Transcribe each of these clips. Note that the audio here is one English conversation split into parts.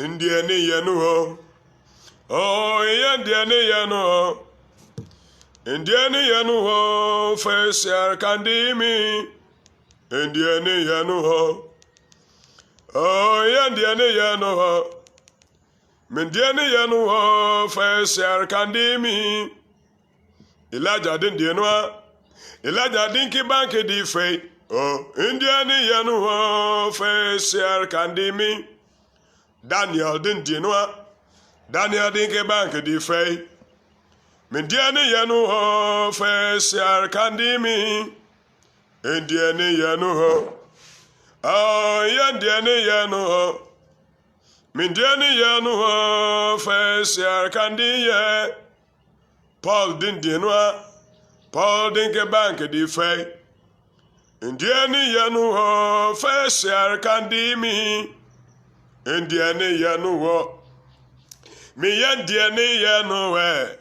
Indiani Yanu, oh, Indiani Yanu, Indiani Yanu, face your candimi, Indiani Yanu, oh, Indiani Yanu, Mindiani Yanu, face your candimi, Elijah Dindianua, Elijah Dinky Banky di Fay, oh, Indiani Yanu, face your candimi. Daniel Dindianua, Daniel Dinky Banky di Fay, Mindiani Yanu, face your candimi, Indiani Yanu, oh, Yandiani Yanu, Mindiani Yanu, face your candy, Paul Dindianua, Paul Dinky Banky di Fay, Indiani Yanu, face your candimi, Indiani Yanu, me Yandiani Yanu,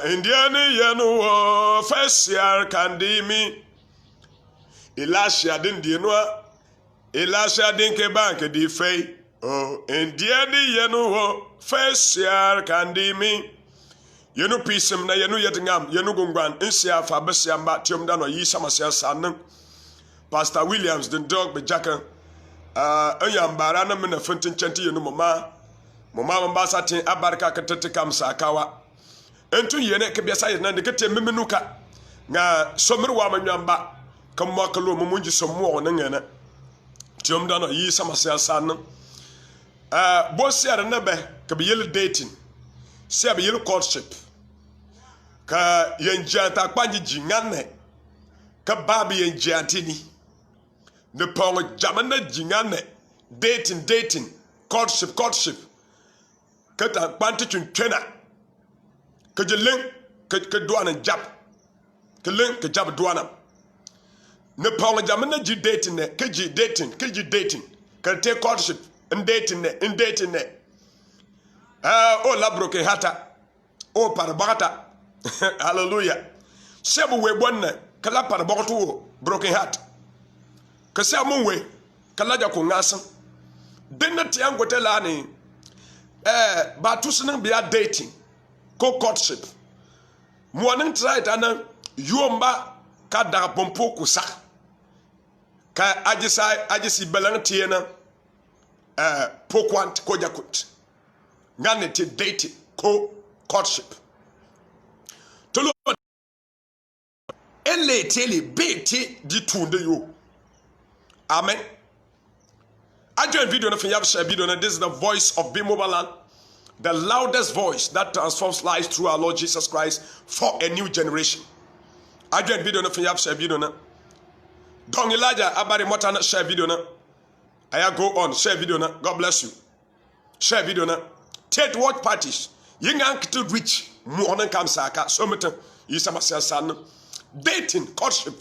Indiani Yanu, face your candimi, Elisha Dindianua, Elisha Dinky Banky di Fay, oh, Indiani Yanu, face your candimi. Yenu pisem na yenu yetingam yenu gungwan insia fa besia mba tiom da no yi samasia sanem Pastor Williams den dog be jaka anyambara na me na funtin chenti yenu mama mba satin abarka katete kam sakawa entu yene ke biasa yena de kete memenuka nga somir wa manwamba kam makalo mumunji somo na ngene tiom da no yi samasia sanem bosia na be ke be yel dating se be yel courtship ka yenjanta kwanji jingane ka babi yenjantini ne pongo jamana jingane dating courtship ka ta kwanti twena ka jelen ka duana jab ka len ka jab duana ne pongo jamana ji dating ne ka ji dating ka te courtship in dating ne o labro ke hata o parabata hallelujah sebu we bonna kala par bogoto broken heart ka samu we kala ja ko ngasan denna tiango telani ba tusnin biya dating ko courtship muanin try tana yomba ka da pompo kusa ka ajisi belan tiena pokwant ko jakut ngane te dating ko courtship tolo ele tele beti di tunde yo amen. I join video na finya share video na this is the voice of Bimobaland, the loudest voice that transforms lives through our Lord Jesus Christ for a new generation. I join video na finya share video na Don Elijah abari mota na share video na I go on share video na God bless you share video na take watch parties yinga to reach morning kam saka so metan yisama san dating courtship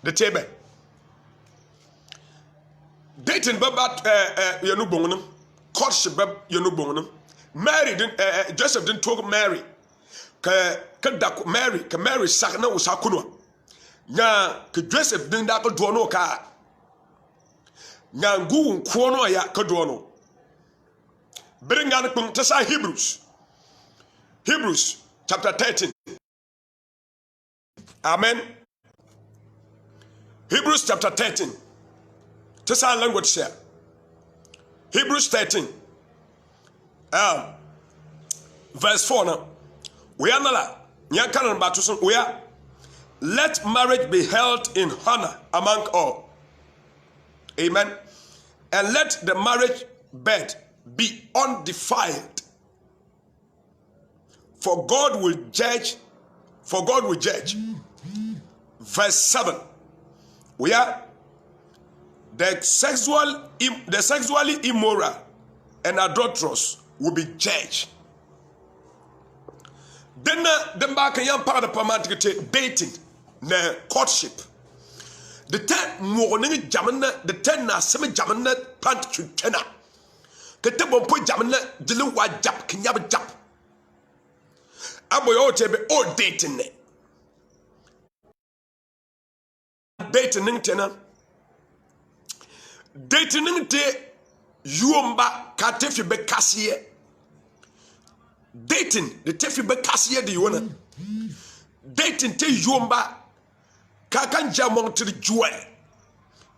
the table dating babat yenu bonum courtship bab yenu bonum Mary didn't Joseph didn't talk Mary ka Mary sakna usakuno nya ka Joseph didn't da ko do ka nya ngu nko no ya ka do no bringa na kun tasa Hebrews chapter 13. Amen. Hebrews chapter 13. This our language share. Hebrews 13. Verse 4 now. We are let marriage be held in honor among all. Amen. And let the marriage bed be undefiled. For God will judge. Verse 7. We are the sexually immoral and adulterous will be judged. Then the back young part of the dating, the courtship. The 10 morning jamana, the 10 na semi jamana pant chena. The table point jamana, the little white jap, can you have a jap? Aboy all dating. Dating tena. Dating te yuomba ka tefi be kasiye dating the tefi be kasiye de yona dating te yuomba ka kan jamon tri joy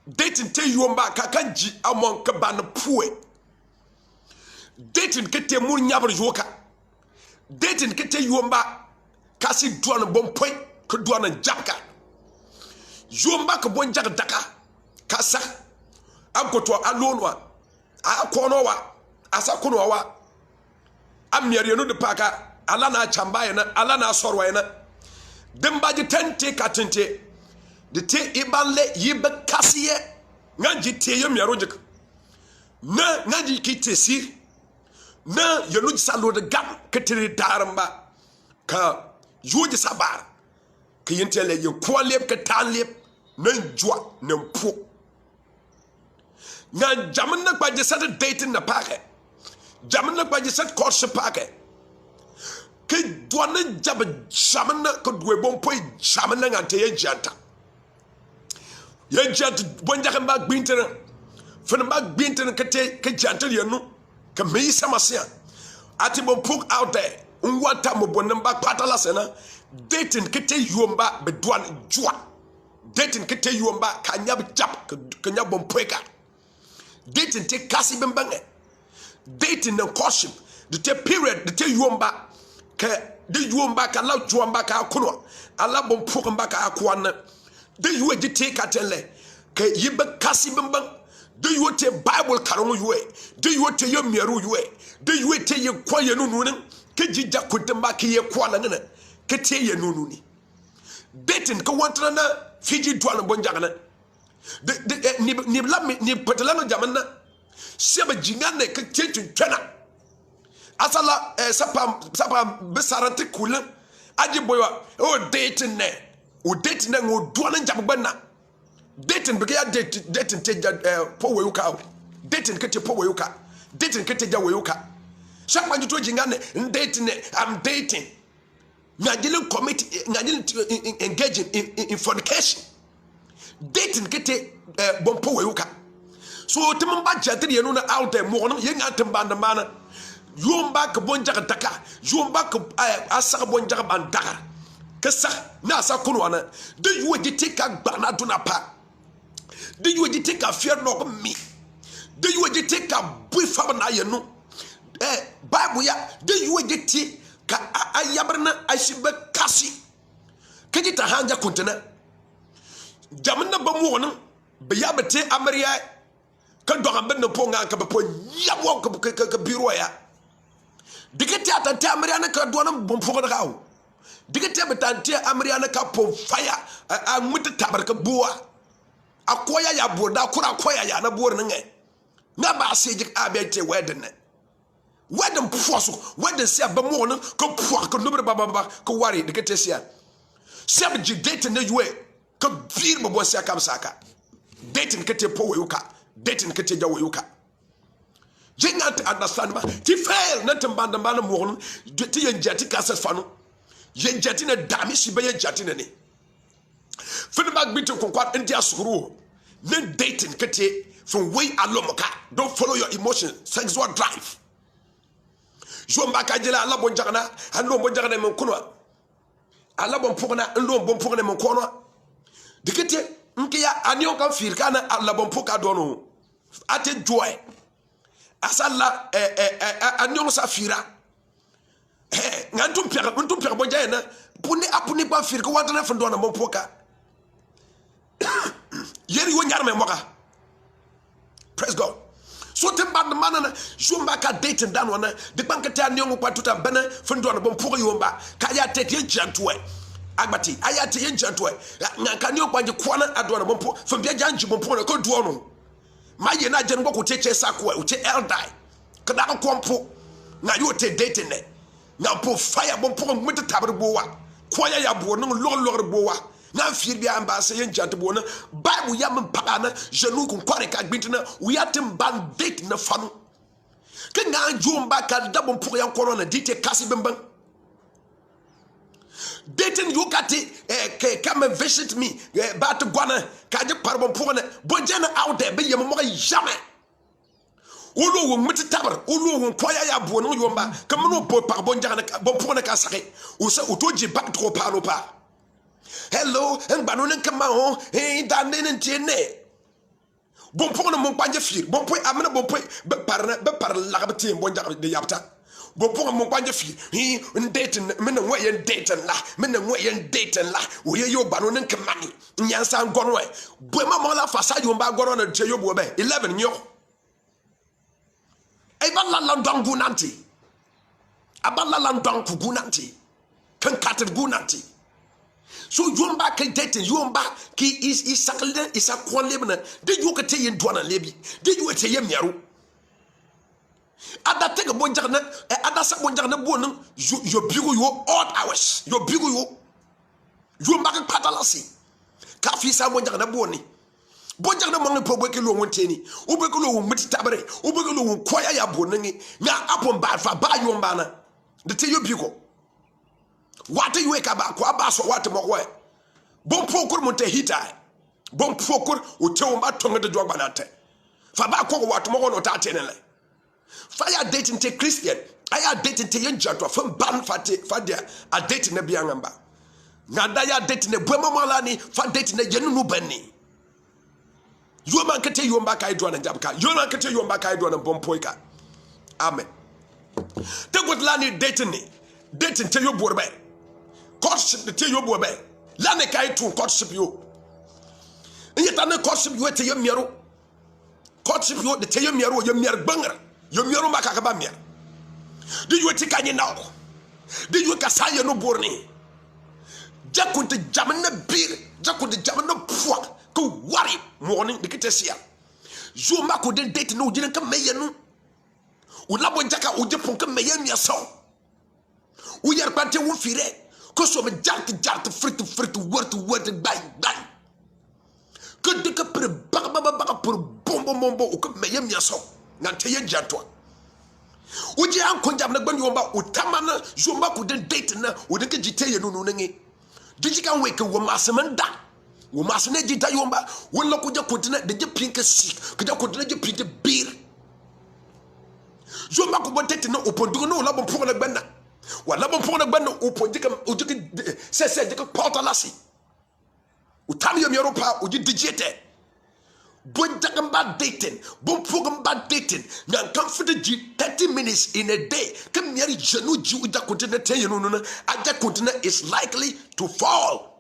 dating te yuomba ka kan ji amon ka ban puwe dating ke te mur nyabar joka dating ke te yuomba kasi duan bon point ko duan jabka yuomba ko bon jaga daka kasa agoto alonwa akonowa asakonowa amnyare no de paka ala na chamba yana ala na sorwa yana dembaji tente katente de te ibanle yibe kasiye ngaji te yemyaro jik na ngaji kitesi na yanu salo de gam ketiri daramba ka yuji sabar ka yentele yin kwalep ka tanlep nan jwa nan po na jamin na kwaje sat dating na pake jamin na kwaje sat course pake ke duane jab jamin na ko dwe bon poy jamin na ngante ye janta bonja kan ba gbintena fen ba gbintena ke janta ye no ka me samasia ati bon put out there unwata mo bonan ba patala sena dating kete yuomba be duane jwa dating kete yuomba ka nyab jap ka nyab bon poy ka dating take kasi bembange dating and caution the period the te yuomba ke de yuomba ka la juomba ka kuno ala bom pokamba ka akwana de yuwe de take atele ke yibe kasi bembang de yuwe te bible karongo yuwe de yuwe te yemieru yuwe de yuwe te ye kwa ye nunu ke jija kutemba ke ye kwa na ngene ke te ye nunu ni dating ko wantana na fiji duana bonjagana ni patelano jamanna seba jingane ke tentu twana asala sapa besarante kula aji boywa o dating ne ngo duana jabana dating be ya dating te po weyuka dating ke te po weyuka dating ke te ja weyuka sapa njuto jingane dating I'm dating ngajile commit ngajile engaging in fornication dating kete bompo weyuka so timba jatri yenu na out there mo no yenga tembanda mana yomba ka bonja ka daka yomba ka asa bonja ka bandaka kesa na asa kunwana de you dey take a gbana duna pa de you dey take a fear no me de you dey take a boy fam na yenu bible ya de you dey take ka ayabrna ashibe kasi kejita hanja kontena jamna ba mo no be ya bete amriya ka doga ben no ponga ka ba po yawo ka biro ya dikete atante amriya na ka do na bom fogo da kawo dikete betante amriya na ka po fire a muta tabar ka buwa akoya ya boda kura koya ya na buwar nan na ba sejik abete wedin wedin poso wedin se ba mo no ko po ka no ba ko wari dikete sia sebe jidete na yuwe ka bir mo bosia kam saka dating kete po weyuka dating kete ja weyuka jenga to understand ba ti fail na tembanda mbana mo ti yenjati kasa fano yenjati na dami si be yenjati na ni fene bag bit ko kwat india sukuru then dating kete from way alomoka don't follow your emotion sexual drive jomba ka jela ala bonjagana ando bonjagana men kunwa ala bon pokna ndo bon pokna men kono dikete nkiya anyo kan firkana alla bon poka dono ate joy asalla anyo sa fira ngantum pere bon jayna puni apuni ba firka wadana fa dono bon poka yeri wo nyarme moka praise god so temba de manana jumba ka dating dan wana de bankete anyo kwa tuta bana fa dono bon poka yomba ka ya tete jantwe agbati ayate yenjantwe ngankani okwaje kwana adwana bompo fambia janji bompo na ko duono maye na je ngoko teche sakwa uche eldai kada ko kompo na yo te date ne na po fire bompo meta tabre bowa kwaya ya bo no lor bowa na fir bia ambase yenjante bo na bible ya mpaka na jenu ko kware ka gbintina uyatem ban date na fanu ke nga jumba ka da bompo ya kono na dite kasi bemban dating you got it come and visit me but gwana kaje parbon pone bojana out there be yemo jamais Ulu wo miti tabar, ulu wo kwaya ya bono yomba, kamano bo par bonjana bon pour na kasare. Usa utoji bak trop palo pa. Hello, en banonen kamao, danen tiene. Bon pour na mon panje fir, bon point amena bon point be par la rabti bonjana de yapta. Bon pour mon panje fir, un date mena wayen date la, mena wayen date la. Uye yo banonen kamani. Nyansa ngonwe. Bwema mola fasa yomba goro na cheyo bobe. 11 nyo. Abala landang gunanti. Abala landang kugunanti. Kan kater gunanti. So yomba kan date yomba ki is sakle is a kwan lebna. De you ka te yin dwana lebi. De you te yem yaru. Ada tega bonjana ada sa bonjana bonum yo bigo yo odd hours. Yo bigo yo. Yomba ka patalasi. Ka fi sa bonjana boni. Bonjak na mangi po bweke lo wonteni o bweke lo miti tabare o bweke lo kwaya ya bonangi nya apon ba fa ba yomba na de te yobiko wate you ka ba kwa ba so wate mo ko bon pokur mo te hita bon pokur o te o ma tonga de dogba na te fa ba ko wate mo ko no ta tenele fa ya dating te Christian aya dating te yen jatwa fa ban fa dia a dating na biangamba na da ya dating ne bwema malani fa dating ne yenu no bani Yoma kete yomba kai dwana jabka. Yoma kete yomba kai dwana bompoika. Amen. Te got lani dating ni. Dating te yo borbe. Courtship te yo borbe. Lani kai tu courtship yo. Yeta ne courtship yo te yo miero. Courtship yo te yo miero yo mier banger. Yo miero makaka ba mier. Di yo te kanye now. Di yo kasaya no borni. Jakunte jamana bir. Jakunte jamana puak. Ko wari morning de kitesia Zuma ko den date no jina kam meyenu u labo jaka u jepon kam meyenu ya so u yer pante wu fire ko so me jart frit word bang ko de ka pre baka pour bombo u kam meyenu ya so nan te ye jatwa u je an konjam na gban yomba u tamana Zuma ko den date na u de ka jite ye no ngi dijika we ka wo masemanda wo masne jita yomba wala ko ja kontina de je pinka sik ko ja kontina je pinka bir Zuma ko bontete na opondugo no la bon pour na gbanna wala bon pour na gbanna opondika ujiki se de ko portalasi utami yom Europa uji dijete bon jakamba dating bon programme dating nan kan for the 30 minutes in a day kam yari jenu ji uja kontina ten no no aja kontina is likely to fall.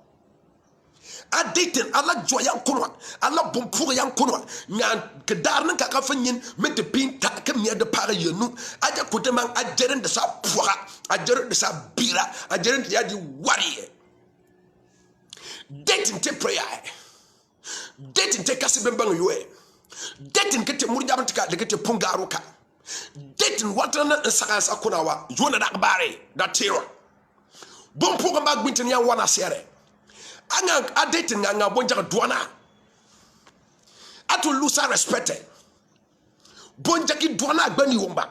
A dating ala joya kunwa ala bompur yan kunwa nyan kedar nan ka fanyin met de pinta kam ya de para yenu aja koteman ajeren de sa poira ajeren de sa bira ajeren de yadi wari dating te prayer dating te kasibembang yoe dating kete murjam tika de kete pungaruka dating watana saka sakunawa yona da bare da tiro bompur ma gbintin yan wana sere anga a dating anga bonja duana atu lusa respected bonja ki duana agbani womba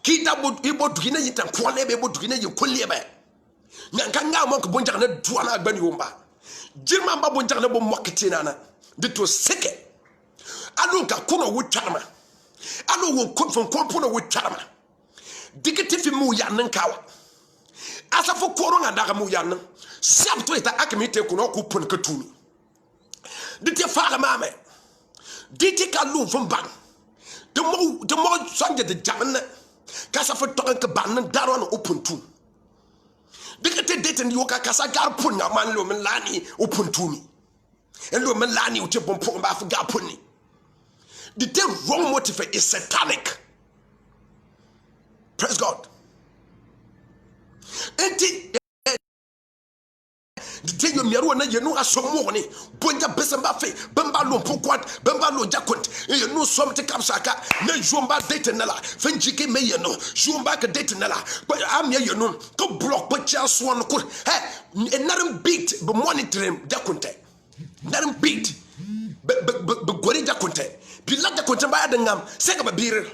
ki da bo ibo dugina yitan kwale be bo dugina yikolle be nyanka nga mo ko bonja na duana agbani womba jirma ba bonja na bo mokiti nana de to seke alu ka kuno wutarma alu won konfon kompono wutarma dikiti fi mu yanin kawa asafo koronga daga mu yanin Sab to ita akimite kuno kupun katumi. Dite fara mame. Dite ka lu van bang. De mo sanje de jamna. Kasa fo to ka ban daro na open tu. Dite date ndi woka kasa gar pun na man lo men lani open tu mi. En lo men lani o te bon pon ba fa gar pun ni. Dite wrong motive is satanic. Praise God. Enti dite yo miaro na yenu asomo ni bonja besamba fe bamba lo pokwat bamba lo jakont yenu somte kapsaka na jomba date na la fenjike me yenu jomba ka date na la am yenu ko block pa chance one ko he narim beat be monitoring jakonte narim beat be gori jakonte bi la jakonte ba ya ngam se ka ba bir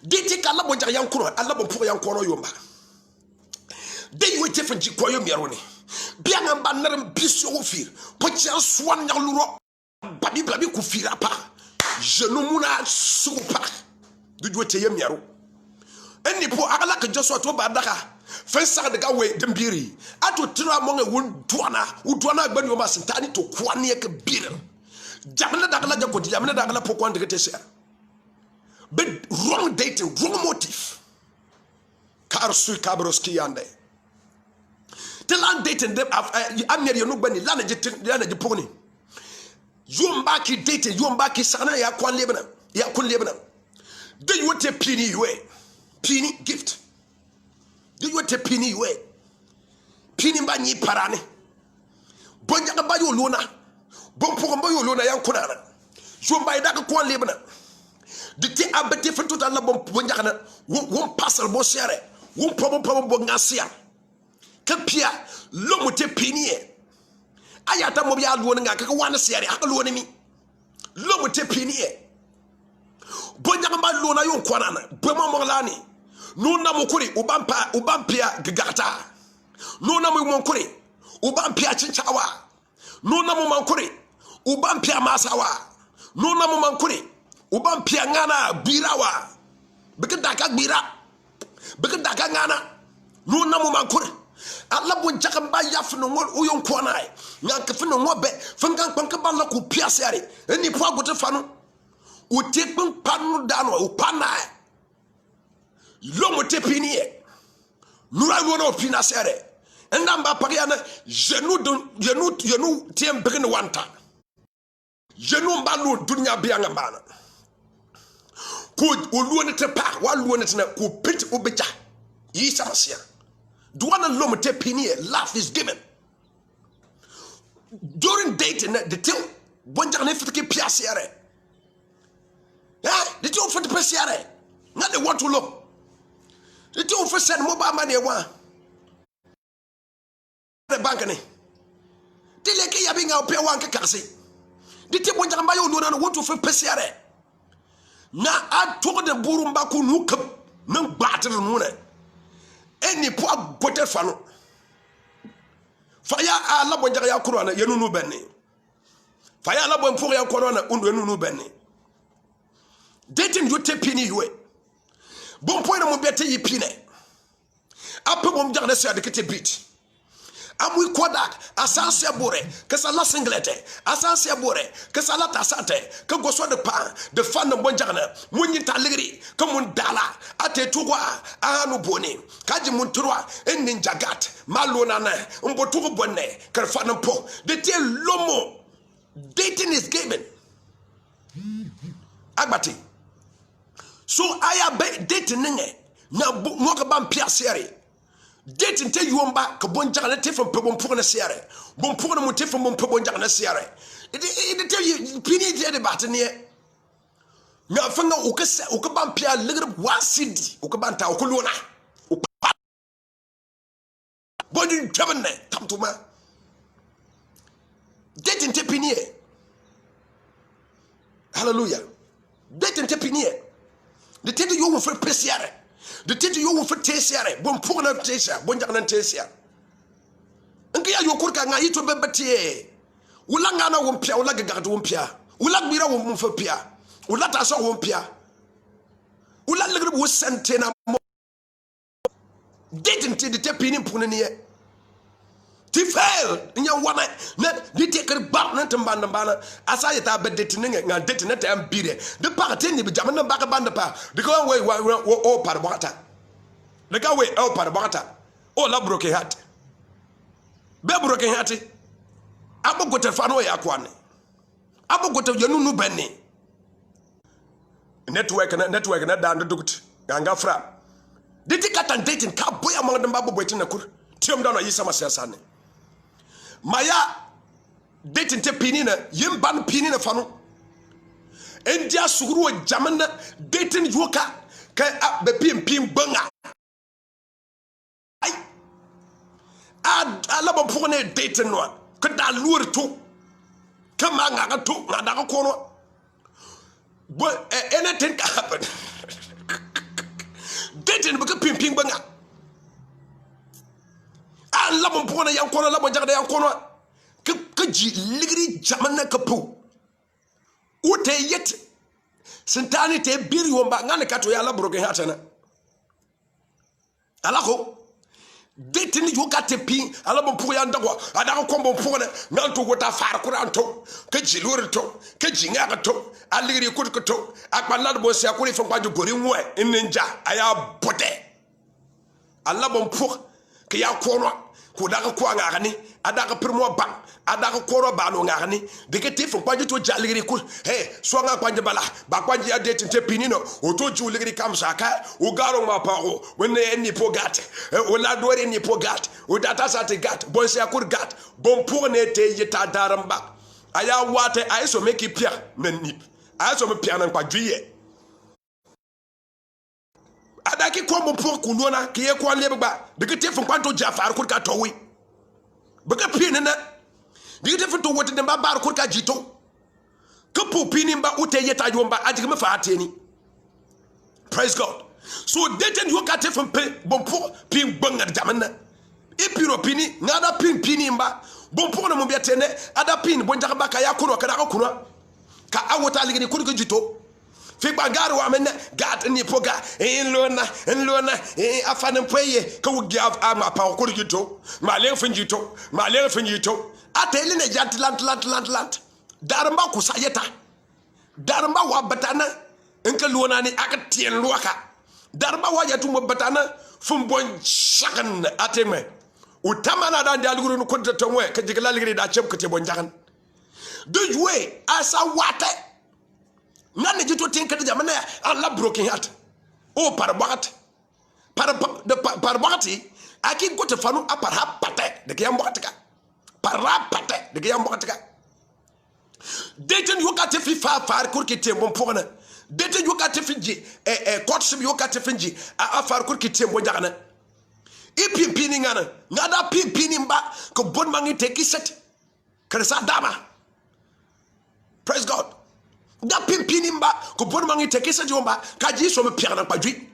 dite ka la bonja yankuro alla bo po yankoro yomba dey we te fenji ko yo miaro ni bien en banner bisio fir potia swan na luro babi ku fira pa jenou muna soupa du dote yemiaro eni po agala ke joso to badaka fen sa de gawe de mbiri ato tira mo nge udwana gbani o masintani to kwani e ke bir jamna dagala jakoti jamna dagala pokon de kete share but wrong dating, wrong motive. Karsu kabroski yande. The land dating them. I'm near you no bani. Lana jiponi. Yombaki dating. Yombaki sana ya kwan lebena. Ya kun lebena. Do you want a penny way? Penny gift. Do you want a penny way? Penny bani parane. Bonjaka bayo luna. Bompo bayo luna yang kunana. Yombai daka kwan lebena. Dite abete fe tout la bon bonjakana won passer bo sere won problem bo ngasia ka pia lo mote pinie ayata mo bia lo nga ka wan sere aka lo ni lo mote pinie bonjaka ma lo na yon kwanana bo mo lani no na mo kuri ubampia gigata no na mo kuri ubampia chinchawa no na mo mankuri ubampia masawa no na mo mankuri Ubam piangana birawa beke daka bira beke daka ngana no namu mankure alla bon jakamba yafno ngol uyon kwanai nyanka fino ngobe fangan panka balla ku piasere eni po agote fanu o tekpon panu dano o panai lomo tepinie nura wono pinasere ndamba pagana genou tiem beke wanta genou mbalu dunya bianga mbana ko oluone te pa wa luone te na ko pit obeja yi samasia do one lom te pini life is given during dating the till bonja na fitke piasiere the till for the piasiere na they want to look the till for send mobile money wa the bank ni dile ke ya binga ope wa nkakase the till bonja mba yo luone na want to for piasiere na atoko de burumba ku nuka men batter nuna eni po agote fano faya ala bonja ya kurana yenunu benni faya ala bon pour ya kurana undu yenunu benni dating you te pini yue bon point mo bete yi pine ape bom jagna se adekete beat amui kodak asansia bore que ça la singlete asansia bore que ça la tasate que goso de pan de fan de bonjana munyi taligri que mun dala ate tugwa anu boni kaji mun turwa en ninjagat malona na mbotugo bonne que fan po de te lomo dating is given agbati so aya be dating nge na mo ka ban piasere dating te yomba ka bonjana te from pebon pour na siare bon pour na motif from bon bonjana siare it tell you pini de bat ne na fanga o ka ban pia ligre wasidi o ka ban ta o ko lona o bonju tabane tamtuma dating te pini hallelujah dating te pini de te yo wo fer pesiare de tete yo wo fete siare bon pour na tesia bon jak na tesia ngiya yo kurka nga yito bebete wula nga na wo mpia wula gagado wo mpia wula gbira wo mfa pia wula ta so wo mpia wula legre wo sente na didn't de te pini pune ne ti fail nya wana na di te kar ba na tamba bana asa yeta bedete ne nga dete na ta ambire de parti ni bi jamana ba ka banda pa de ko we o par bata de ka we o par bata o la broken heart be broken heart abogote fa no ya kwane abogote yanunu benne network na dan dogut ganga fra de ti katan dating ka boya mo de ba bobotin na kur tiom da no yisa masesa ne maya dating te pini na yimban pini na fano endia suguru jamana dating yoka ka be pim banga ai ala bo pour ne dating no ka da lour to kama nga to nga da ko no but anything can happen dating be pim banga la bon pour na yankono la bon jagda yankono ke ji ligri jamana kapu ute yet sentani te biri womba ngane kato ya la broken heart na alako dating you got te pi ala bon pour ya ndagwa ada ko bon pour na nganto wota far kuranto ke jilur to ke jinga to aligri ko to akpana bo se akuri fon kwajo gori nwe ninja aya bode ala bon pour ke ya kono ko daga ko ngani ada ka primo bang ada ko koro ba no ngani de ke te fon kwajo to jaligri ko he so nga kwanje bala ba kwanje ya dating te pinino o to juligri kam saka o garo ma paro when ni pogat o la dore ni pogat o data sate gat bon se akur gat bon pour ne te yita daramba aya wate ay so make pia nan nip ay so me pia nan kwadwie adaki ko bon pour kulona ke ye ko lebba de ke te fon kwanto jafar kur ka towi be ke pia na de te fon to wote de ba bar kur ka jito ke po pini mba ute yeta yomba ajike me fa ateni. Praise God. So deten yo ka te fon pe bon pour pin bangar jamana e piro pini ngada pin mba bon pour na mo biatene ada pin bon jaka baka ya kuno kada ko kuno ka awota ligini kuno ko jito fi bangar wa men gad ni poga en lona afane poye ka wo give ama pa ko jito ma le fin jito ateli ne jantlant daramba ku sayeta daramba wa batana enka lona ni aka tien luaka darba waja tu batana fum bon shakan ateme utamana da ndaluguru no konta tonwe ka jigala ligri da chem kete bon jakan de jouer asa wate ngane jito tinka de jamana Allah broken heart o par bakati aki gote fanu apar ha pate de kiyam bakati ka para pate de kiyam bakati ka deten yokate fi far kur kete bon pona dete yokate finji courtship yokate finji afar kur kitem bo jagana ipimpini ngana ngada pimpini mba ko bon mangi teki set kresa dama. Praise God. Da pimpini mba ko bon mangi teki set yomba kaji so me pierre pa dwi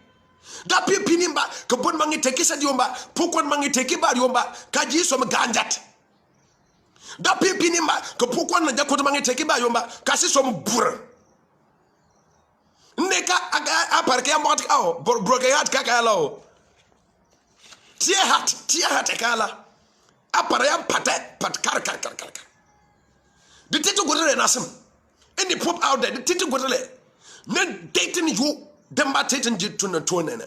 da pimpini mba ko bon mangi teki set yomba pokon mangi teki ba yomba kaji so me ganjat da pimpini mba ko pokon na jakoto mangi teki ba yomba kasi so me bur neka aparke ya mot kao broken heart kaka lao tia hat kala apara ya pat kar the title godele nasim any pop out there the title godele then dating you them ba dating to na to nene.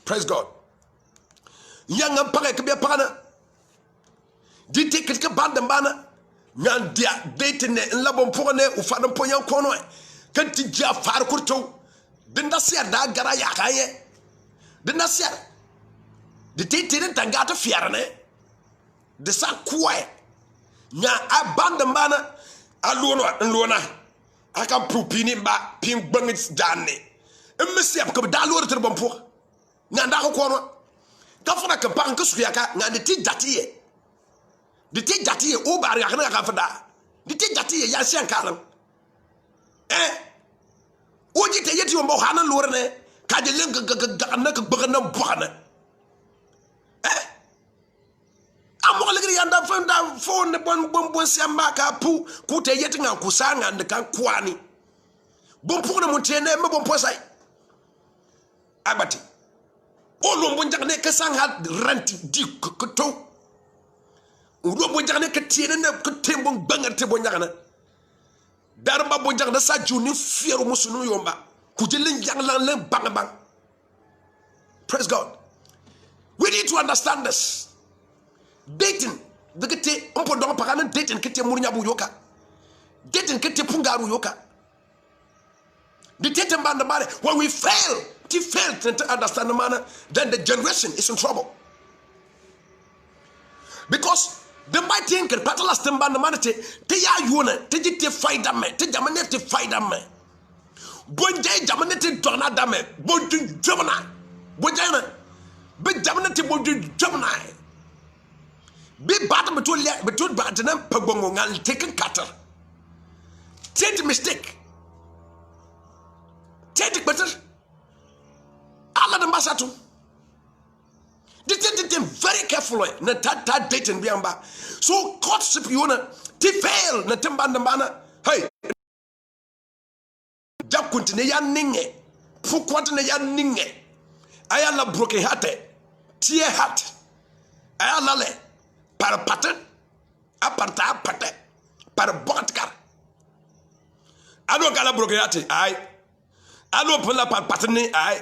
Praise God. Yang apara ke be pana di ticket ke band bana nyan dia dating ne labon pone ufa no ponyan kono kan ti ja far kurto den da sia da gara ya kaye den da sia de tete tanga ta fiarne de sa kuai nya abanda mana alona aka pupini ba pin bangit danne emesi ap ko da lor ter bompo nya nda ko kono ka fona ka bank su ya ka nya de ti jatiye o bari ya kana ka fada de ti jatiye ya sian kalam oji te yeti wombo hana lorne ka je len ga na ka bagana bwana amo legri yanda fanda phone bon siamba ka pu ku te yeti nga kusanga ndika kwani bon pour na mutene me bon posai abati olombo njakne ka sanga rent di ko to olombo njakne ka tiene ne ko tembo bangarte bo njakna darba bo njakna sa juni fiero musunu yomba ku je len janglan len bang. Praise God. We need to understand this. Dating the kete umpo don pakana dating kete murnya bu yoka dating kete pungaru yoka the dating band the when we fail to understand the manner, then the generation is in trouble, because the mighty can patalas them band the man te ya yuna te jite faida me te jamane te faida me bonje jamane te dona dame bonju jamana bonjana be jamane te bonju jamana be bad between bad and pabongo ngal taken cutter. Take mistake. Take better. Allah the masatu. They very carefully. Na ta dating biamba. So courtship you wanna ti fail na timbanda mana. Hey. kuntine ya ninge pukwat ne ya ninge aya la broken heart tear heart aya la le par patin aparta patin par botkar alo gala broken heart ay alo pula par patin ay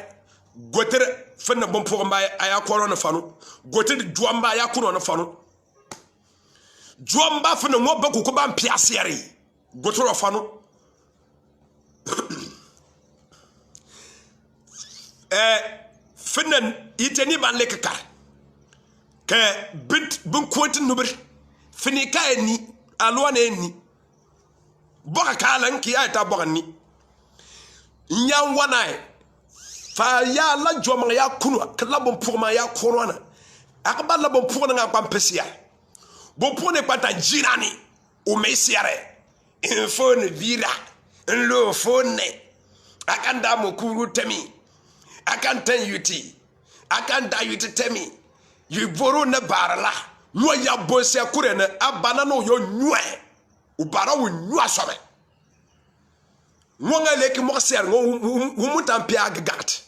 gotere fenna bon pour mba aya korona fanu gotere juamba aya kuno fanu juamba fenna mo ba ko ba mpiasere gotere fanu fenna iteni ban lekka ke bit bun kwoti nubir fini ka ni alwa ne ni boka kalan ki ayta boka ni nyan wanai fa ya la joma ya kunu kala bon pour ma ya corona akba la bon pour nga pampesia bon pour ne pata jirani o mesiare in phone vira in lo phone akanda mo kuru temi akantan yuti akanda yuti temi yu boro na barala no ya bonse akure na abana no yo nyue ubara wo nyua sobe wonga leki mo ser ngo mutan pia gagat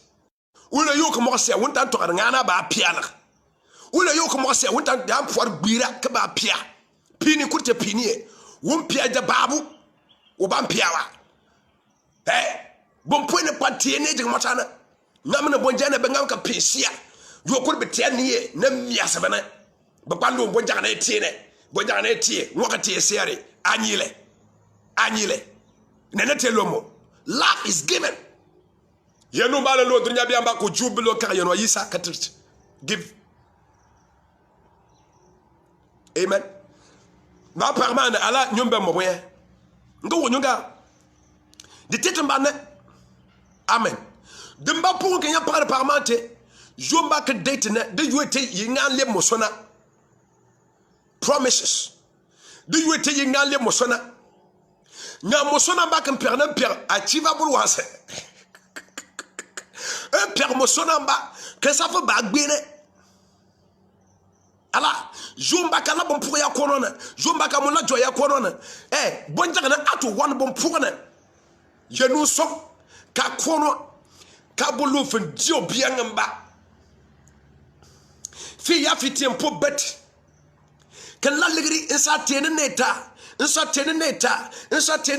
wala yo ko mo ser wontan to ngana ba pia la wala yo ko mo ser wontan da por gbira ka ba pia pini kurte pini e won pia da babu wo ban pia wa bon point ne patie ne jig motana ngamna bonjana be ngam ka pesia yo kur be tianie na miasa bana ba pando bonjana na tiene bonjana na tie wakati esere anyile nene telomo life is given yenu mala lo dunya biamba ko jubilo ka yeno yisa katirti give amen na parmane ala nyumbe mo boye ngo wonyunga de tetembane amen de mba pour que ya parle parmante jomba que date na de yote yingan le mosona promises de yote yingan le mosona na mosona ba kan perne per achievable was per mosona ba que ça fait ba gbene ala jomba kana bon pour ya corona jomba ka mona joya corona bonja kana atu one bon pour na yenu som ka kono ka bolu fen dio biangamba fi ya fitim po bet kan la ligri insa tene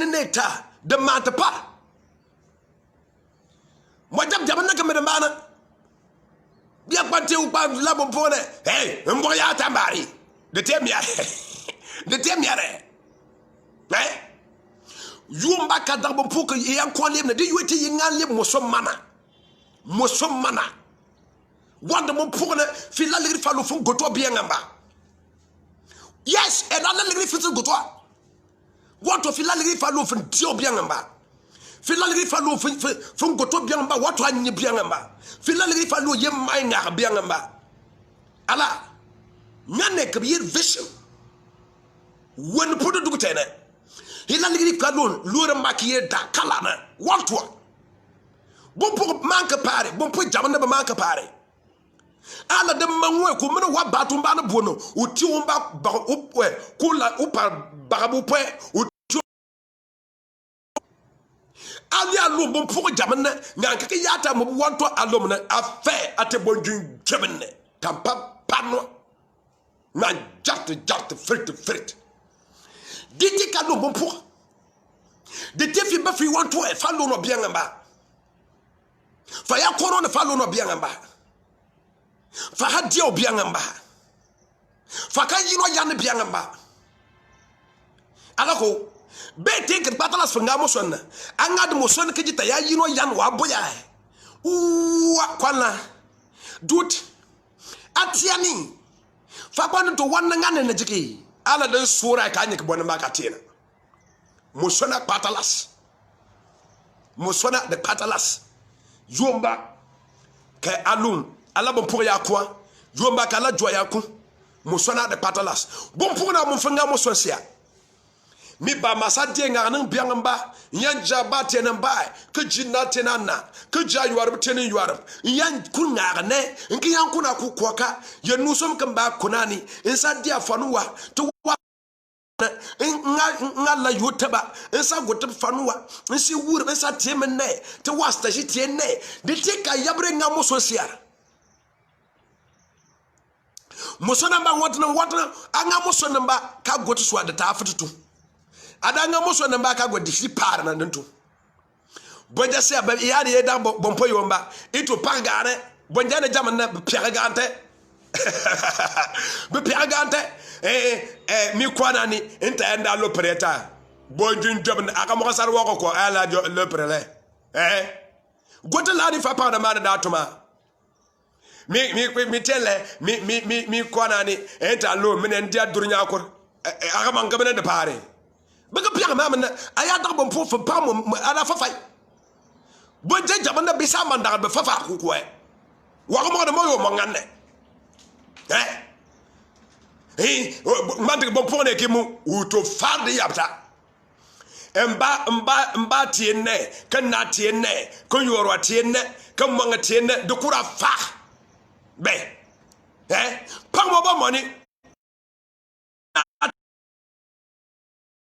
neta de mata pa mo jab na kamera bana biya kwante u pa la bon pone mbo ya tambari de temia re yumba ka dar bon pour que yan ko lem na de yote yingan lem mo so mana wanda mo pour na fi la ligri fa lo fon goto biangamba yes and la ligri fi goto wato fi la ligri fa lo fon dio biangamba fi la ligri fa lo fon goto biangamba wato anyi biangamba fi la ligri fa lo yem mai nga biangamba ala nyane ka bi vision won podo dugutene hila ligri fa lo lura makiye da kalana wato bon pour manka pare bon pour jamana ba manka pare ala de manwe ko mena wa batum ba na bono uti umba ba upwe kula upa bagabu pwe uti ali alo bon pour jamana nganka ke yata mo wanto alom na afa ate bonjun jamane tampa pano na jart frit diti ka no bon pour de tefi ba fi wanto e fa lo no bien ngamba fa ya corona fa lo no bien ngamba fa hadia obiangamba fa kan yino yan biangamba alako be take batalas fanga mo sonna angad mo sonna ke jita ya yino yan wa boya uwa kwana dut atiani fa kwanu to wannan ngane na jiki ala dan sura ka anyik bona maka tina mo sonna batalas mo sonna de batalas yomba ke alum ala bon pour ya quoi yomba kala joya ku musona de patalas bon pour na mun fanga mo sosia mi ba masade nganan biangamba yanja batena ba ke jinna tenana ke jayuar tenen yuar yan kunga ne nki yan kuna ku koka yenusom kan ba kunani insa dia fanuwa to nga la yotaba nsa gote fanua nsi wur nsa temene te wasta shi tiene de tika yabre nga muso siara muso namba watna anga muso namba ka gote so de ta afitutu adanga muso namba ka gote fi par na ntu bonja se ba yari ye da bompo yomba itu pangare bonja na jamana piagante be piagante mi kwana ni inta enda lo preta bonjun job aka mo sar woko ko ala le prele gote la ni fa pa na mana da tuma mi tele mi kwana ni inta lo minen dia durnya ko aka man gamene de pare be ka piaga mamna aya da bon fo pa mo ala fa fay bonje jamana bi sa man da be fa fa ko wa ko mo de mo yo mo ngane mande bon pone ki mu uto farde yapta mba tienne kan na tienne kan yoro tienne kan manga tienne de kura fa be pang mo bo money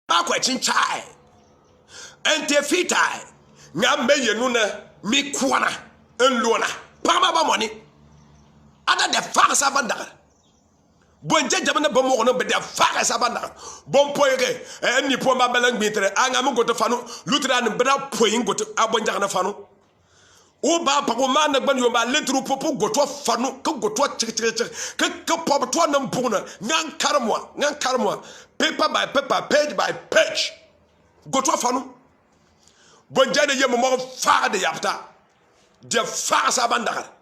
ba kwa chinchai ente fitai ngambe yenu na mi kwana enlona pang ba money ada de fa sa bandar bonje jamana bo mo no be de fa sa bandar bon poyege ni po ma belang bitre anga mo goto fanu lutra ni bra poyin goto abonja na fanu o ba pa ko man na ban yo ba letru popo goto fanu ko goto ka pop to na mpuna ngan karmo paper by paper page by page goto fanu bonje de yemo mo fa de yapta de fa sa bandar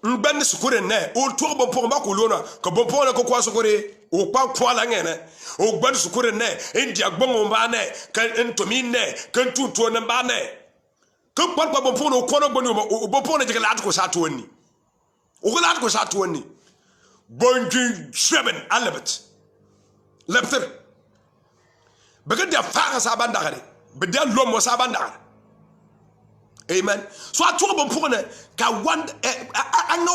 mben sukure ne o to bo po ma ko lona ko bo po na ko kwa sukure o kwa kwa la ngene o gban sukure ne india gbon ba ne kan entomi ne kan tuto ne ba ne ko kwa bo po no ko no gbon o bo po na jigala atko sa to ni o gala atko sa to ni bonjin 7 alabet lepter bega da fa sa bandare be da lomo sa bandare. Amen. So I told them ka one anga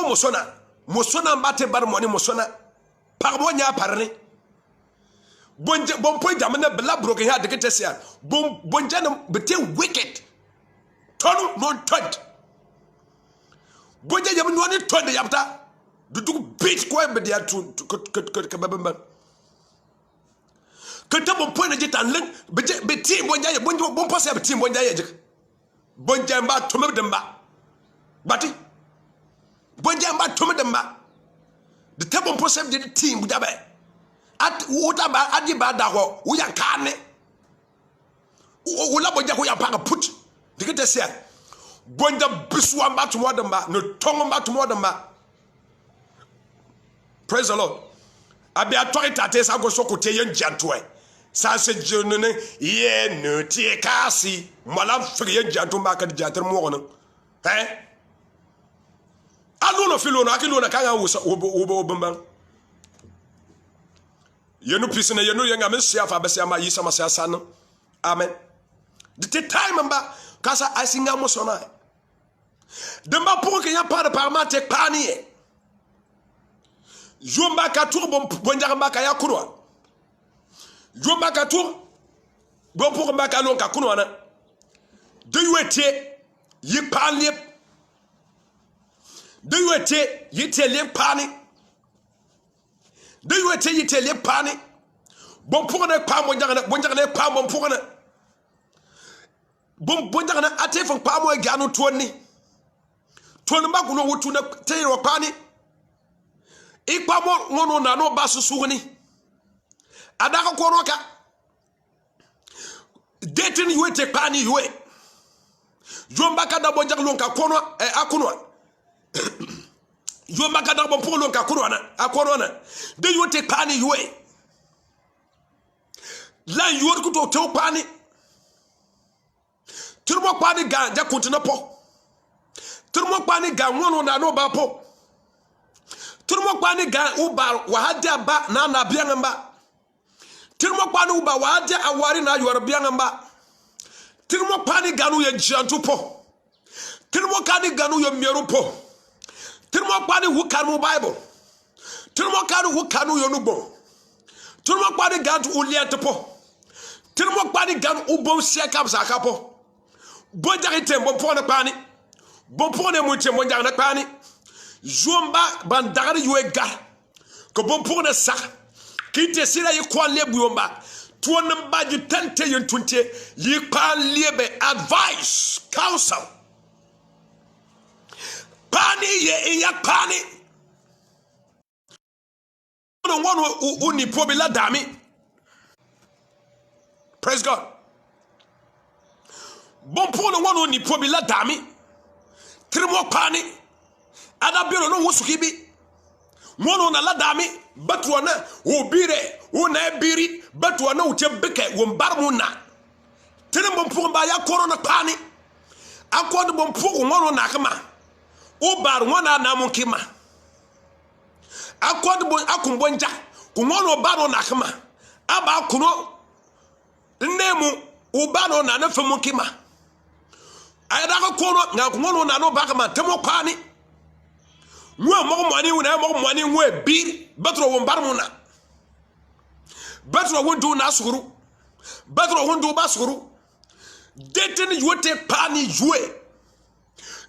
mosona mbate bar moni mosona parbo nya parne bonje bon point jamana bla broke ya de ketesia bonje na bete wicked tonu no touch bonje jam no ni tonde yapta du beat ko be dia tu ka babamba ka ta bon point na jitan len be team bonje bon posse be team bonje ya bonjamba tome demba bati bonjamba tome demba the table process the team budabe at wotaba adiba daho wo yankane wo la bonja ko yapaka put dikete sia bonja biswa mba to modemba no tongo mba to modemba. Praise the Lord. Abi atorita te sa go sokote yen jantoe sa se jonne ye no tie kasi mala friye janto maka jantar mo wono aluno filono akilona kanga wo bamba yenu pisina yenu yenga mesia fa besia ma yisa masia san amen de te time mba kasa asinga mo sona de mba pour que ya pas par ma te panie jomba ka turbo bonja mba ya kurwa jomba ka tur bon pour mba ka lon ka kunwa na de yuete yi panie de yuete yi tele pani de yuete yi tele pani bon pour ne pas bonja ne pas bon pour ne bon bonja na ate fon pa mo ganu toni mba kuno wutu na te ro pani ikpa mo ngono na no basu sugni adaka koroka detin yuete pani yue jomba kada bonjak lonka kono akunwa jomba kada bon pour lonka akonwa de yuete pani yue la yuor ku to te pani turmo pani ga ja kontina po turmo pani ga ngono na no ba po turmo pani ga uba wahadia ba na biangamba turmo pani uba wahadia awari na yuor biangamba turmo pani ga no ye jantu po turmo kani ga no ye mieru po Tirmo pani who can Bible. Tirmo kanu who kanu yonubo. Tirmo pani gan to uliantapo. Tirmo pani gan ubo siakam sakapo. Bonjarite bonpone pani. Bonpone muche bonjarna pani. Jomba bandari yuega. Que bonpone sa. Kite sira yi kwan le buyomba. Tuon badge 10 20 yi pan liebe advice counsel pani ye ya pani no one uni probila dami. Praise God. Bon pour no one uni probila dami trimo pani ada biro no wusukibi mono na la dami batwana obire una biri batwana uchebeke wombarmuna tene bompur ba ya korona pani akod bompur mono nakama o bar wona na munkima akod bon akumbonja kumono baro nakama aba kuno nemu o baro na na famunkima ayada ko kono na kumono na no bakama temo pani mwa mo mani wona mo mani ngwe bir batro wombarmuna batro wondu na suguru batro wondu basuguru deten yote pani jouer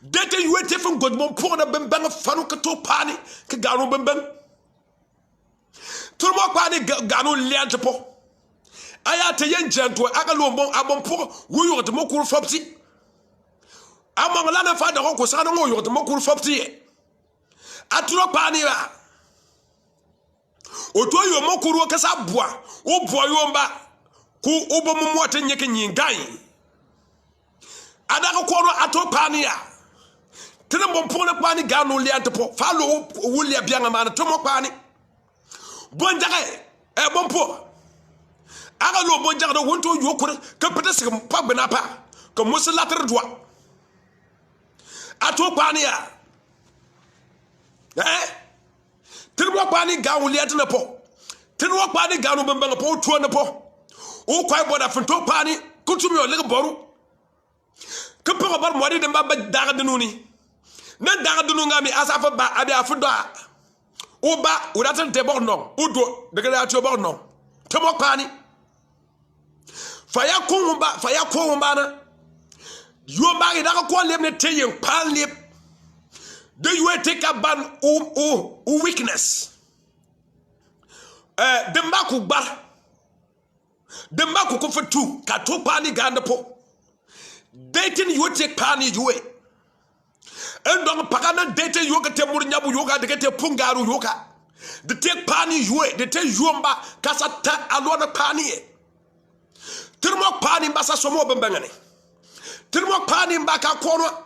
deten yote fun godmon pour na bembang fanu ka to pani ka garo bembang tout mo pani gano liante po aya te yenjanto aka lombon abon pour wuyo te mo kur fopti amon la na fa da ko sa no yo te mo kur fopti aturo pani ba oto yo mokuru kasa boa o boyo mba ku obomu mote nyeke nyingan adaka kono ato pani ya tene bompone pani ganu liante po falo wulia bianga mana tomo pani bonjage e bompo aga lo bonjage do wonto yokure ke petese pa bena pa ke muslatre droit ato pani ya Tirmo pani gawu liate na po. Tirmo pani ganu bembanga po tuo na po. O kwai boda funto pani kutumi o lega boru. Kepo bar mwadi de mbaba daga denuni. Na daga denu ngami asafa ba abi afudo. O ba uratan te bor non. Udo de gala to bor non. Temo pani. Faya ko na. Yo ba ida ko lebne teyen pan leb. Do you take a ban o weakness? The maku bar. The maku comfort two. Kato pani gandapo. Dating you take pani you way. And don't pagana dating yoga temurinabu yoga, they get a pungaru yoga. They take pani you way. They take yumba kasata alona pani. Tirmo pani basa somo bembangani. Tirmo pani mbaka kono.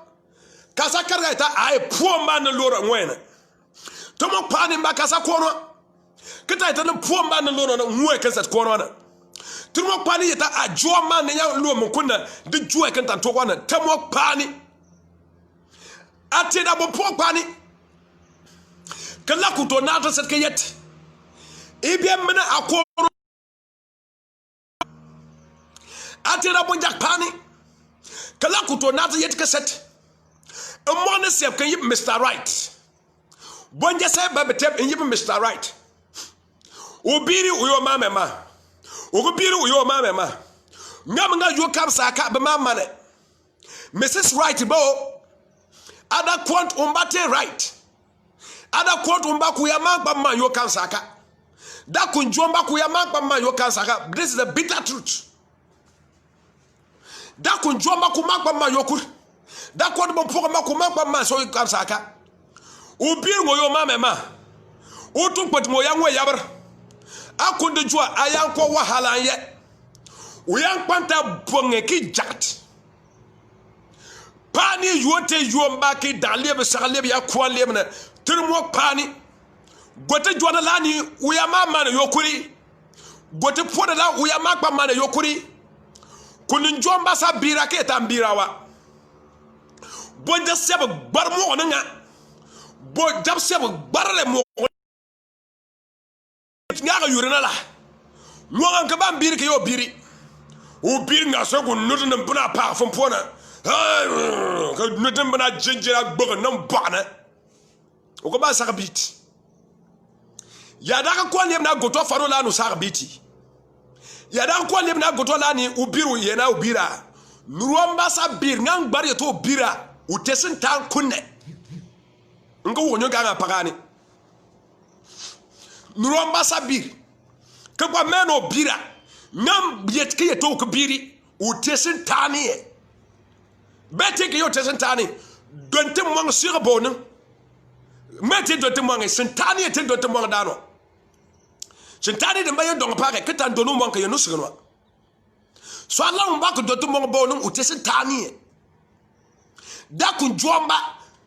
Kasa kargaita ay poor man lora ngwena tomo pani mba kasa kono kita ita no poor man lora ngwe kasa kono na tomo pani ita a joa man ya lo mkunna de joa kanta to kwana tomo pani ate da bo poor pani kala kuto na ta set kayet ibia mena akoro ate da bo jak pani kala kuto na ta yet kaset a money self can you Mr. Right. When you say baby tap and you Mr. Right. Ubiri uyo mama. Ubiri uyo mama. Nyamanga you come saka be mama. Mrs. Right bo. Ada kwant umbate right. Ada kwant umbaku ya mama you come saka. Da kunjomba ku ya mama you come saka. This is the bitter truth. Da kunjomba ku mama you could. Da kwa bon pour ma kuma pa ma so kam saka obi ngo yo mama o tun pat mo ya nwe yabar akunde jua ayan ko wahala ye o yan kwanta bonge ki jat pani yote yomba ki dalebe sakalebe ya kwa lebna tirmo pani gote jona lani o ya mama na yokuri gote poda la o ya makpa mana yokuri kunin jomba sa bira ke tambirawa Bonja sebe bar mo nga bo jab sebe barale mo nga ga yurena la mo an ka ban biri ke yo biri o biri nga so ko nutu na buna pa fon pona ka nutu buna jinjira gboga nam bana o ko ba sarbit ya da ko lem na goto faro la no sarbiti ya da ko lem na goto la ni ubiru ye na ubira nuwamba sa bir ngang bari to bira utesin tan kunne ngo wonyo ga pagani nuwamba sa bir ke kwa meno bira ngam yet ke to ko biri utesin tani bete ke yo tesin tani donte mo sir bonin mete donte mo ngi tani te donte mo dano tani de mayen don pare ke tan donu mo ke no sirno so Allah mba ko donte mo bonin utesin tani da kun jomba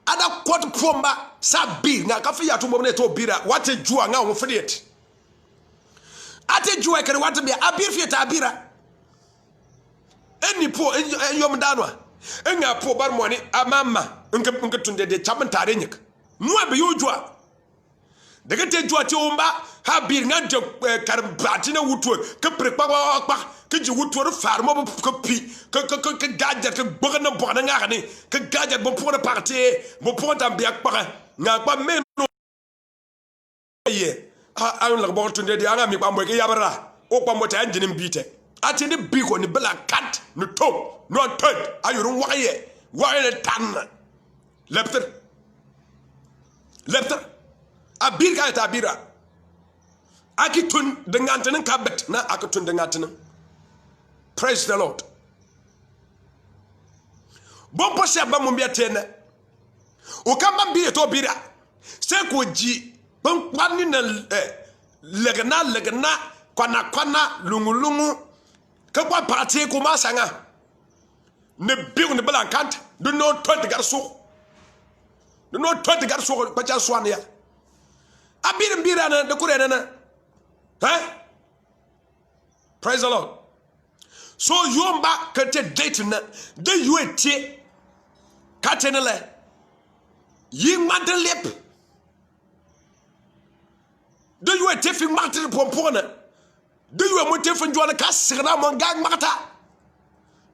ada kwat pomba sa bir nga ka fi ya to mo ne to bira wate jua nga wo fidet ate jua kare wate bi abir fi ta bira eni po yom danwa enga po bar moni amama nka tunde de chaman tare nyik nuwa be yujua daga te jua ti umba ha bir nga de karbati na wutu ke prepara pa ke ji wutu farmo ko pi ke gadget ke bogna bogna nga ni ke gadget bo pour parti bo pour ta biak pa nga pa meno ye a la bo tunde de anga mi pa mo ke yabara o pa mo ta anjinin bite ati ni biko ni bela kat ni to no ted ayuru waye tan lepter abir ka ta bira akitun de ngantenen kabet na akitun de ngantenen. Praise the Lord. Bon poche ba mo biatene o kamba bi to bira se ko ji bon kwani na legna kwana lungu ka kwa parti ko ma sanga ne biu ne bela kant do no tot garso do no tot garso pa cha swan ya abir mbira na de kure na praise the Lord. So yomba kete date na de yuete katenele yi ngade lep de yuete fi ngate pompona de yu mo te fi njwana ka sirna mo gang makata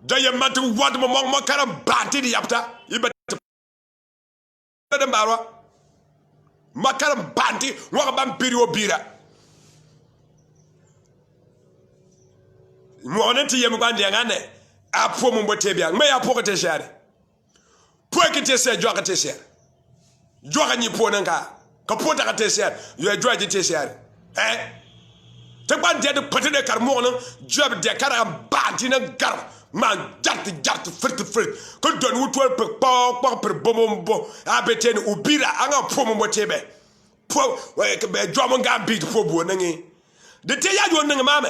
de ye mate wad mo karam banti di yapta ibet de mbarwa makaram banti wa bam period bira mo onenti yem kwande ngane apo mo mbote bia me apo ko te share po ki te se jwa ka te share jwa ka ni po nanka ka po ta ka te share yo jwa ji te share te kwande de pote de kar mo no job de kar banti na gar man jart frit ko don wutol pe po per bombo abeten ubira anga po mo mbote be po we ke be jwa mo ngam bit po bo nangi de te ya yo nangi mame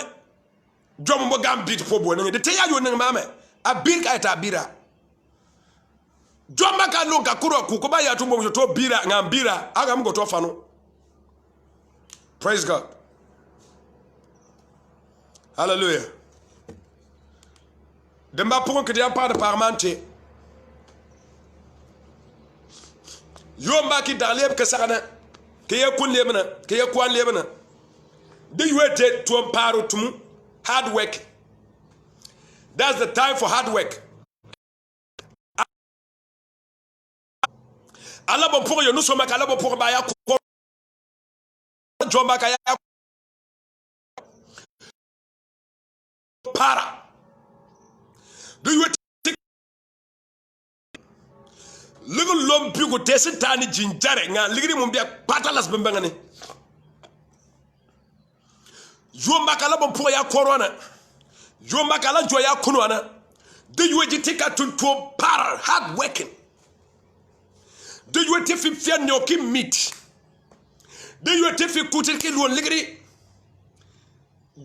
Drum mo gam bit po bo ngi de te ya yo ngi mame abir ka ta bira drum maka lo ka kuro ku ko ba ya to mo to bira ngam bira aga mo to fano. Praise God. Hallelujah. De ma pour que dia pas de parmentier yo ma ki daleb ke sakana ke ye kun lebna ke ye kwan lebna de yuete to paro tumu hard work. That's the time for hard work. Alabo pour yo nous sommes alabo pour ba ya ko jomba ka ya para. Do you take little lompi ko tesitani jinjare nga ligri mum bia patalas bembangane. Jomba kala bon pour ya corona jomba kala jo ya kunwana de you take at to para hard working de you te fi fian no ki meet de you te fi kutir ki lon ligri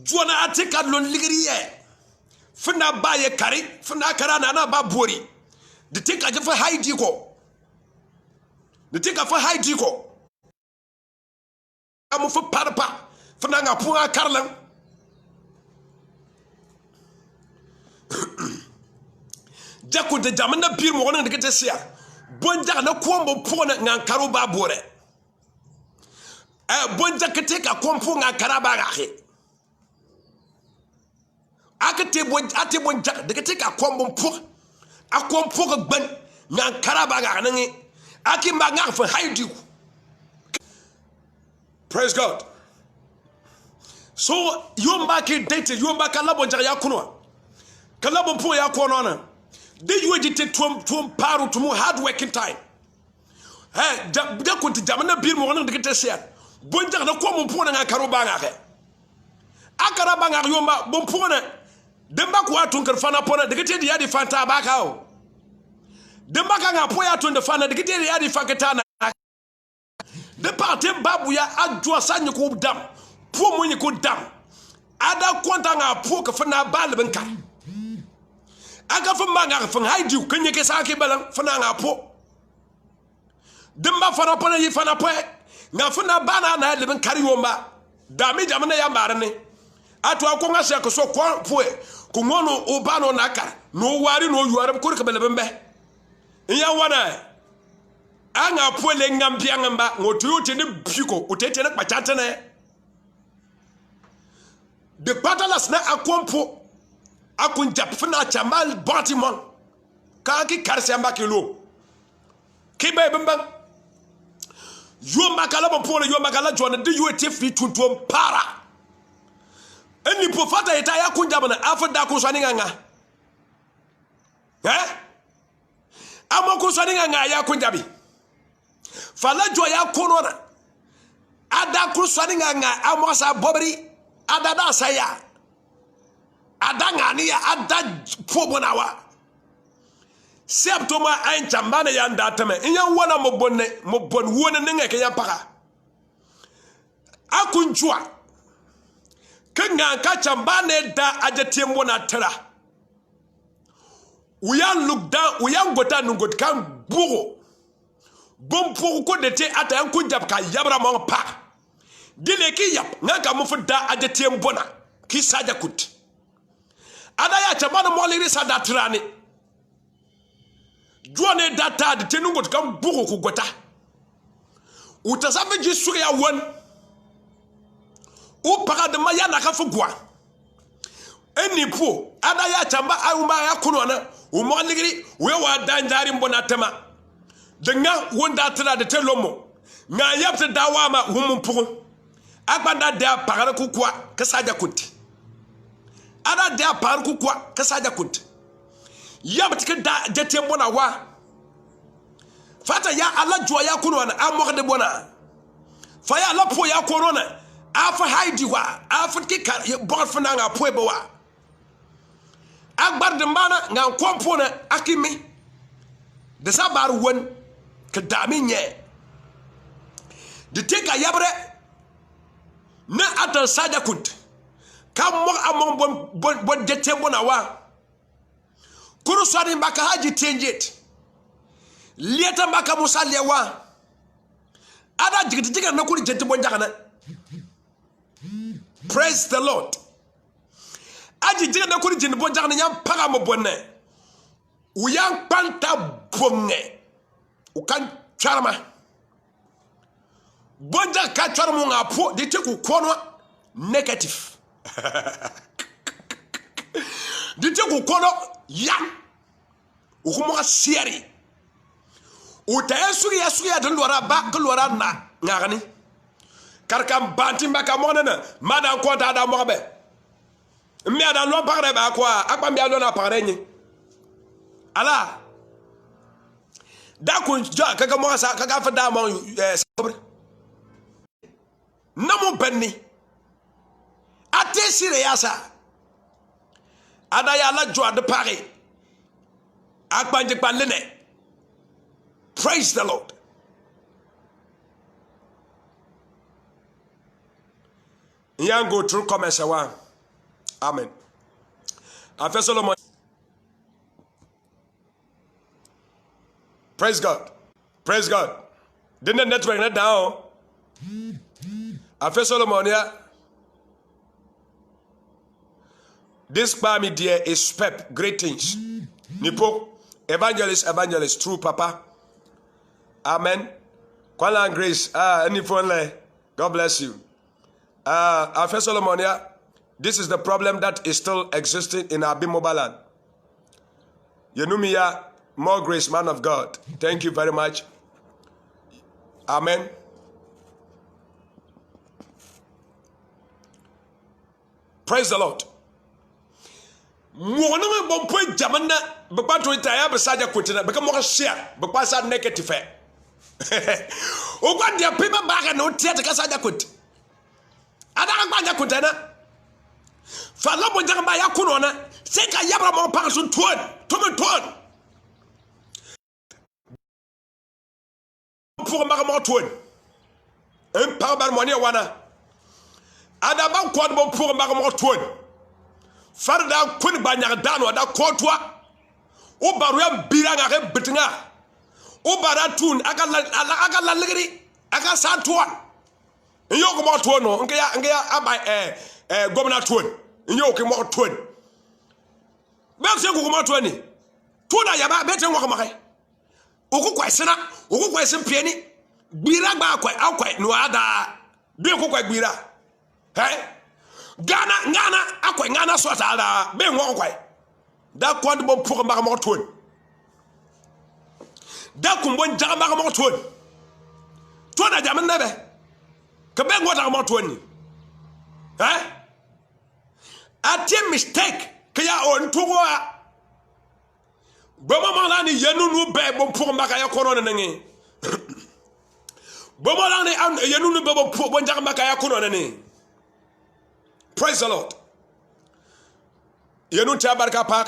jona atika lon ligri ye fina baye kari fina karana na ba bori de take a fa haidi ko de take a fa haidi ko amu fa parpa fana nga punga karlan jako de jamana bir mo wona de kete sia bonja na kombo pona nga karo ba bore bonja kete ka kompo nga karaba gahe akete bonja ate bonja de kete ka kombo po akompo ga ban nga karaba ga nangi akimba nga fa haidi Praise God. So you back in date, you back a labo ya kuno. Kalabo po ya kuno na. They you edit to paru to more hard working time. Hey, da kunti jamana bil mo na dikete sia. Bonja na ko mo po na karoba nga ke. Akara banga yomba bon po na. Demba ko atun kar fana po na dikete di yadi fanta ba ka o. Demba ka nga po ya atun de fana dikete di yadi faketa na. De partem babu ya adwa sanyi ko dam. Po mo ni ko dam. Ada konta nga po ka fana bal ben kar. Aga fa manga fa haidi kunye ke sa ke balan fana nga po. Demba fana po na yi fana po nga fana bana na le ben kar yomba. Dami jamana ya marane. Atu akonga se ko so kwa po ko ngono o bano naka no wari no yuare ko ka bele bembe. Iya wana anga po le ngambia ngamba ngoto yote ne biko utete na kpachante na. De patalas na akompo akunjap fina chamal batimon ka ki karse amba kilo kibe bemba yo makala bon pole yo makala jona de yo te fi tuntum para eni po fata eta ya kunjaba na afda ko swani nganga ama ko swani nganga ya kunjabi fala jo ya konona ada ko swani nganga amosa bobri ada da saya ada ngani ya ada pobonawa septoma ein chambane ya ndatame inya wona mobon wona nenge ya paka akunjua kenga ka chambane da ajetembo na tera uyan look down uyan gota nungot kan bugo bom pour ko dete ata yan kunjab ka yabra mo pa dile ki yap ngaka mo fuda ajetembo na ki saja kut ada ya chambane mo liri sada trani juane data de tenungot kan bugo ku gota utasave jisu ya won o para de maya na ka fugwa eni po ada ya chamba ayuma ya kuno na o mo ligiri we wa danjari mbona tema de nga wonda tra de telomo nga yapte dawama humum pugu agbanda de para ku kwa kasaja kunti ada de para ku kwa kasaja kunti yabti ke da jete mbona wa fata ya ala jua ya kuno na amok de bona fa ya la po ya kuno na afa haidi wa afa kika bon fana nga poebe wa agbar de mbana nga kompo na akimi de sabar won ke dami nye de teka yabre na atan saja kunt kam mo amon bon jete bona wa kuru swani mbaka haji tenjet lieta mbaka musalia wa ada jigijiga na kuri jete bon jagana. Praise the Lord. Aji jiga na kuri jini bon jagana nyam paga mo bonne uyang panta bonge ukan charma bonja ka charma nga po de te ku kono negative de te ku kono ya ukumo siari utayesu ya de lora ba ko lora na ngani karkam banti mbaka monana madan konta da mo be mi ada lo pare ba kwa akpa mi alo na pare nyi ala da kun ja kaga mo sa kaga fa da mo sobre namo benni atesire yasa ada ya la joie de Paris akpa nje pa lene. Praise the Lord. Yan go through comments one. Amen. After Solomon. Praise God. Praise God. Didn't the network net down? After Solomon, yeah. This Bami dear is Pep. Greetings. Nipo. Evangelist, true Papa. Amen. Kwala and Grace. Any phone line. God bless you. After Solomon, yeah. This is the problem that is still existing in our Bimobaland. Yenumiya, more grace, man of God. Thank you very much. Amen. Praise the Lord. Mo no bon point jamana be pa to taya be saja kotina be ka mo share be pa sa negative. O kwa dia people back na o tie ka saja kot. Ada ka gbanja kotana. Fa lo bo jamba ya kuno na se ka yabra mo pa so tuon to me tuon. Pour ma mo tuon. Un par bar mo ne wana. Ada ba kwa bo pour ma mo tuon. Farda kun banyar dano da kotwa o baru ya biranga ke bitinga o baratun aka la ligri aka satwa nyo ko mo to no nge ya aba gomna tuon nyo ko mo tuon be se ko mo tuon ni to na ya ba be te ko makai o ko kwasena o ko kwasen pieni bira gba akwai no ada be ko kwa bira Ghana akwai Ghana so ta be nwo kwai da kwand bo pour ma mo ton da kumbo njaga ma mo ton to da jam na be ka be nwo ta mo ton ni atie mistake ka ya on to go bo mo la ni yenu nu be bo pour ma ka ya kono na ngi bo mo la ni yenu nu be bo pour bo njaga ma ka ya kono na ni. Praise the Lord. Yenu tia barka park.